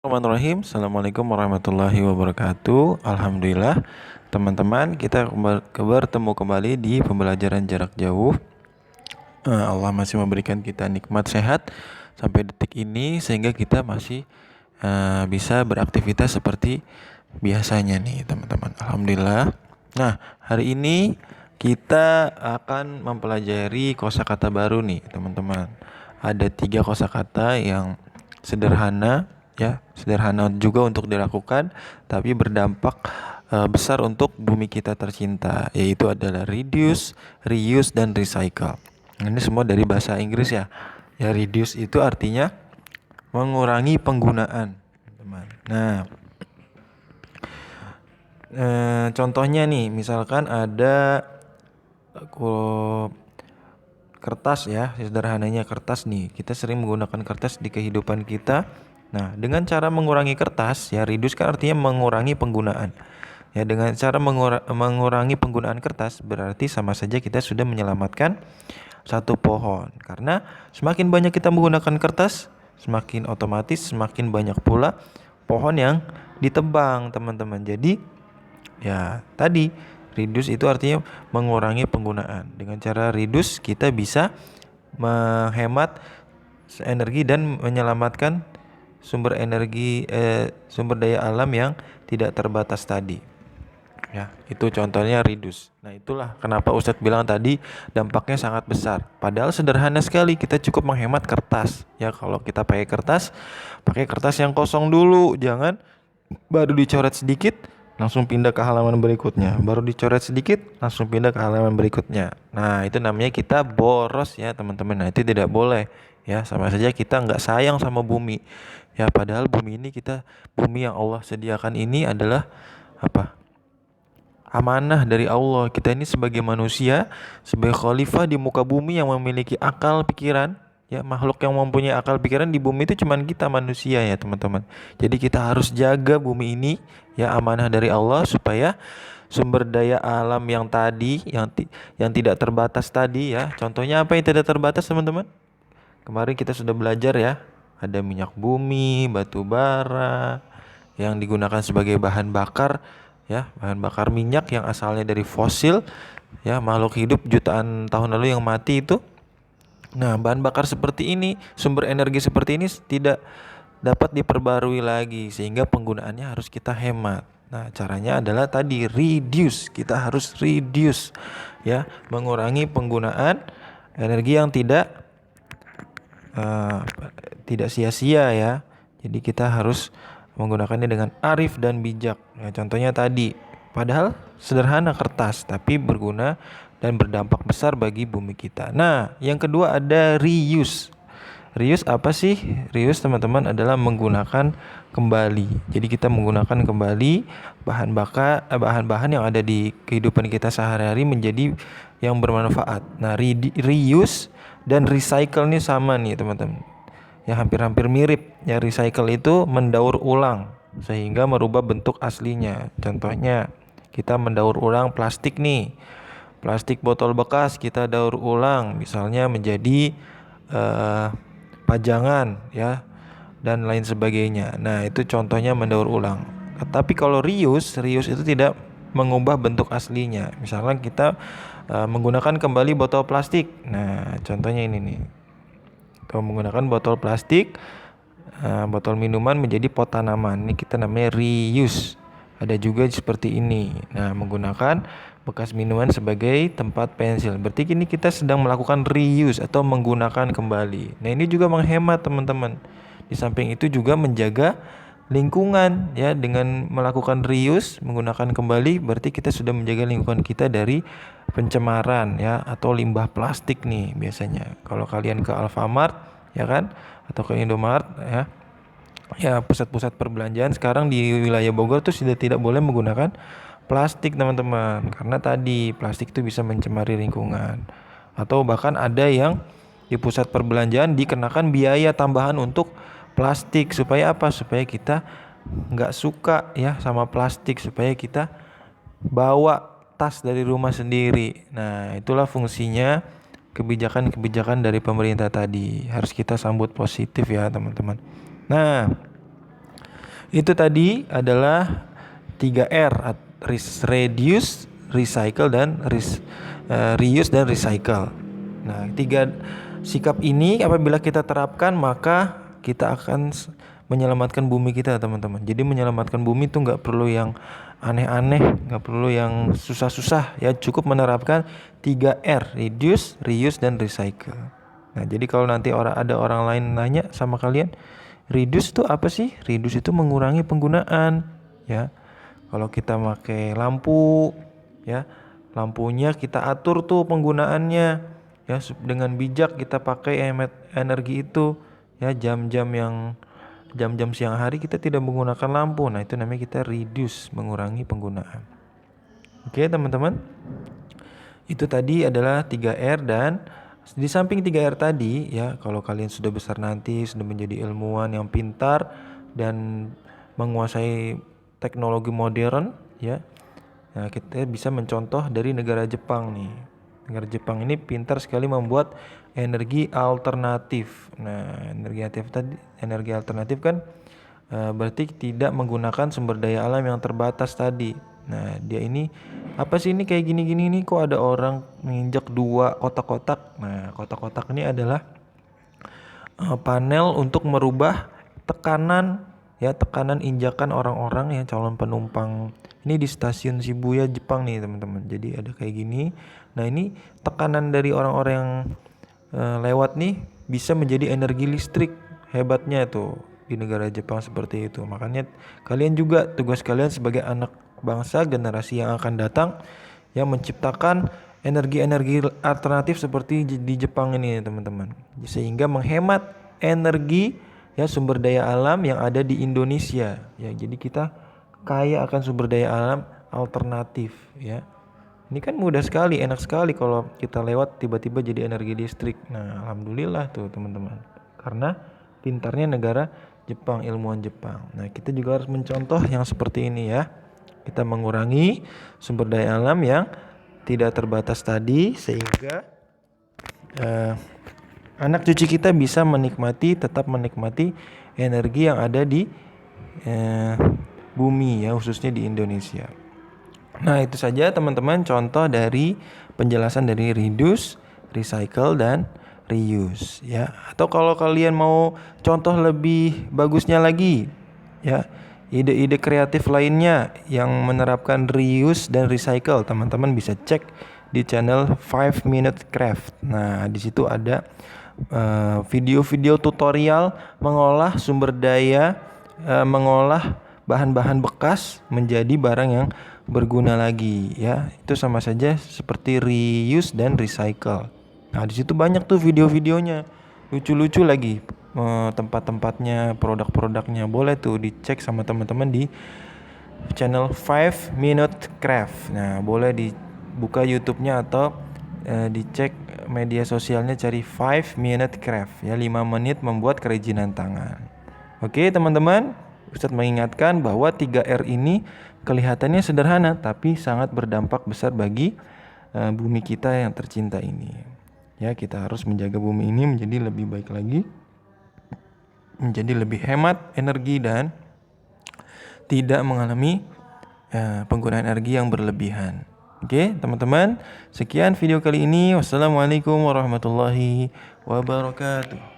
Bismillahirrahmanirrahim. Assalamualaikum warahmatullahi wabarakatuh. Alhamdulillah, teman-teman, kita bertemu kembali di pembelajaran jarak jauh. Allah masih memberikan kita nikmat sehat sampai detik ini sehingga kita masih bisa beraktivitas seperti biasanya nih, teman-teman. Alhamdulillah. Nah, hari ini kita akan mempelajari kosakata baru nih, teman-teman. Ada 3 kosakata yang sederhana, ya, sederhana juga untuk dilakukan, tapi berdampak besar untuk bumi kita tercinta, yaitu adalah reduce, reuse, dan recycle. Ini semua dari bahasa Inggris ya. Ya, reduce itu artinya mengurangi penggunaan, teman. Nah, contohnya nih, misalkan ada kertas ya, sederhananya kertas nih. Kita sering menggunakan kertas di kehidupan kita. Nah, dengan cara mengurangi kertas, ya reduce kan artinya mengurangi penggunaan. Ya, dengan cara mengurangi penggunaan kertas berarti sama saja kita sudah menyelamatkan satu pohon. Karena semakin banyak kita menggunakan kertas, semakin otomatis semakin banyak pula pohon yang ditebang, teman-teman. Jadi ya tadi reduce itu artinya mengurangi penggunaan. Dengan cara reduce kita bisa menghemat energi dan menyelamatkan sumber energi sumber daya alam yang tidak terbatas tadi. Ya, itu contohnya reduce. Nah, itulah kenapa Ustadz bilang tadi dampaknya sangat besar. Padahal sederhana sekali, kita cukup menghemat kertas. Ya, kalau kita pakai kertas yang kosong dulu, jangan baru dicoret sedikit langsung pindah ke halaman berikutnya. Baru dicoret sedikit langsung pindah ke halaman berikutnya. Nah, itu namanya kita boros ya, teman-teman. Nah, itu tidak boleh. Ya, sama saja kita nggak sayang sama bumi. Ya, padahal bumi yang Allah sediakan ini adalah apa? Amanah dari Allah. Kita ini sebagai manusia, sebagai khalifah di muka bumi yang memiliki akal pikiran, ya, makhluk yang mempunyai akal pikiran di bumi itu cuman kita manusia ya, teman-teman. Jadi kita harus jaga bumi ini, ya, amanah dari Allah supaya sumber daya alam yang tadi yang tidak terbatas tadi ya. Contohnya apa yang tidak terbatas, teman-teman? Kemarin kita sudah belajar ya. Ada minyak bumi, batu bara yang digunakan sebagai bahan bakar, ya, bahan bakar minyak yang asalnya dari fosil, ya, makhluk hidup jutaan tahun lalu yang mati itu. Nah, bahan bakar seperti ini, sumber energi seperti ini tidak dapat diperbarui lagi sehingga penggunaannya harus kita hemat. Nah, caranya adalah tadi reduce. Kita harus reduce, ya, mengurangi penggunaan energi yang tidak sia-sia ya. Jadi kita harus menggunakannya dengan arif dan bijak. Ya, contohnya tadi, padahal sederhana kertas, tapi berguna dan berdampak besar bagi bumi kita. Nah, yang kedua ada reuse. Reuse apa sih? Reuse, teman-teman, adalah menggunakan kembali. Jadi kita menggunakan kembali bahan-bahan yang ada di kehidupan kita sehari-hari menjadi yang bermanfaat. Nah, reuse dan recycle ini sama nih, teman-teman. Ya, hampir-hampir mirip. Ya, recycle itu mendaur ulang sehingga merubah bentuk aslinya. Contohnya, kita mendaur ulang plastik nih. Plastik botol bekas kita daur ulang misalnya menjadi pajangan ya dan lain sebagainya. Nah, itu contohnya mendaur ulang. Tapi kalau reuse itu tidak mengubah bentuk aslinya. Misalnya kita menggunakan kembali botol plastik. Nah, contohnya ini nih. Kalau menggunakan botol plastik, botol minuman menjadi pot tanaman. Ini kita namanya reuse. Ada juga seperti ini. Nah, menggunakan bekas minuman sebagai tempat pensil. Berarti ini kita sedang melakukan reuse atau menggunakan kembali. Nah, ini juga menghemat, teman-teman. Di samping itu juga menjaga lingkungan ya, dengan melakukan reuse, menggunakan kembali, berarti kita sudah menjaga lingkungan kita dari pencemaran ya atau limbah plastik nih biasanya. Kalau kalian ke Alfamart ya kan atau ke Indomart ya, pusat-pusat perbelanjaan sekarang di wilayah Bogor tuh sudah tidak boleh menggunakan plastik, teman-teman, karena tadi plastik itu bisa mencemari lingkungan. Atau bahkan ada yang di pusat perbelanjaan dikenakan biaya tambahan untuk plastik supaya apa? Supaya kita nggak suka ya sama plastik, supaya kita bawa tas dari rumah sendiri. Nah, itulah fungsinya kebijakan-kebijakan dari pemerintah tadi. Harus kita sambut positif ya, teman-teman. Nah, Itu tadi adalah 3R, reduce, recycle dan reuse dan recycle. Nah, 3 sikap ini apabila kita terapkan maka kita akan menyelamatkan bumi kita, teman-teman. Jadi menyelamatkan bumi itu nggak perlu yang aneh-aneh, nggak perlu yang susah-susah ya, cukup menerapkan 3R, reduce, reuse dan recycle. Nah, jadi kalau nanti ada orang lain nanya sama kalian, reduce itu apa sih? Reduce itu mengurangi penggunaan ya. Kalau kita pakai lampu ya, lampunya kita atur tuh penggunaannya ya, dengan bijak kita pakai energi itu ya. Jam-jam siang hari kita tidak menggunakan lampu. Nah, itu namanya kita reduce, mengurangi penggunaan. Oke, teman-teman. Itu tadi adalah 3R, dan di samping 3R tadi ya, kalau kalian sudah besar nanti, sudah menjadi ilmuwan yang pintar dan menguasai teknologi modern ya. Nah, kita bisa mencontoh dari negara Jepang nih. Negara Jepang ini pintar sekali membuat energi alternatif. Nah, energi alternatif kan berarti tidak menggunakan sumber daya alam yang terbatas tadi. Nah, dia ini apa sih, ini kayak gini-gini nih, kok ada orang menginjak 2 kotak-kotak. Nah, kotak-kotak ini adalah panel untuk merubah tekanan ya, tekanan injakan orang-orang ya, calon penumpang. Ini di stasiun Shibuya Jepang nih, teman-teman. Jadi ada kayak gini. Nah, ini tekanan dari orang-orang yang lewat nih bisa menjadi energi listrik. Hebatnya tuh di negara Jepang seperti itu. Makanya kalian juga, tugas kalian sebagai anak bangsa generasi yang akan datang yang menciptakan energi-energi alternatif seperti di Jepang ini, teman-teman. Sehingga menghemat energi ya, sumber daya alam yang ada di Indonesia ya. Jadi kita kaya akan sumber daya alam alternatif ya. Ini kan mudah sekali, enak sekali kalau kita lewat tiba-tiba jadi energi listrik. Nah, alhamdulillah tuh, teman-teman. Karena pintarnya negara Jepang, ilmuwan Jepang. Nah, kita juga harus mencontoh yang seperti ini ya. Kita mengurangi sumber daya alam yang tidak terbatas tadi, sehingga anak cucu kita bisa tetap menikmati energi yang ada di bumi ya, khususnya di Indonesia. Nah, itu saja teman-teman contoh dari penjelasan dari reduce, recycle dan reuse ya. Atau kalau kalian mau contoh lebih bagusnya lagi ya, ide-ide kreatif lainnya yang menerapkan reuse dan recycle, teman-teman bisa cek di channel 5 Minute Craft. Nah, di situ ada video-video tutorial mengolah sumber daya, mengolah bahan-bahan bekas menjadi barang yang berguna lagi ya. Itu sama saja seperti reuse dan recycle. Nah, di situ banyak tuh video-videonya, lucu-lucu lagi, tempat-tempatnya, produk-produknya. Boleh tuh dicek sama teman-teman di channel 5 Minute Craft. Nah, boleh dibuka YouTube-nya atau dicek media sosialnya, cari 5 Minute Craft ya, 5 menit membuat kerajinan tangan. Oke, teman-teman, Ustadz mengingatkan bahwa 3R ini kelihatannya sederhana tapi sangat berdampak besar bagi bumi kita yang tercinta ini. Ya, kita harus menjaga bumi ini menjadi lebih baik lagi, menjadi lebih hemat energi dan tidak mengalami penggunaan energi yang berlebihan. Oke, teman-teman, sekian video kali ini. Wassalamualaikum warahmatullahi wabarakatuh.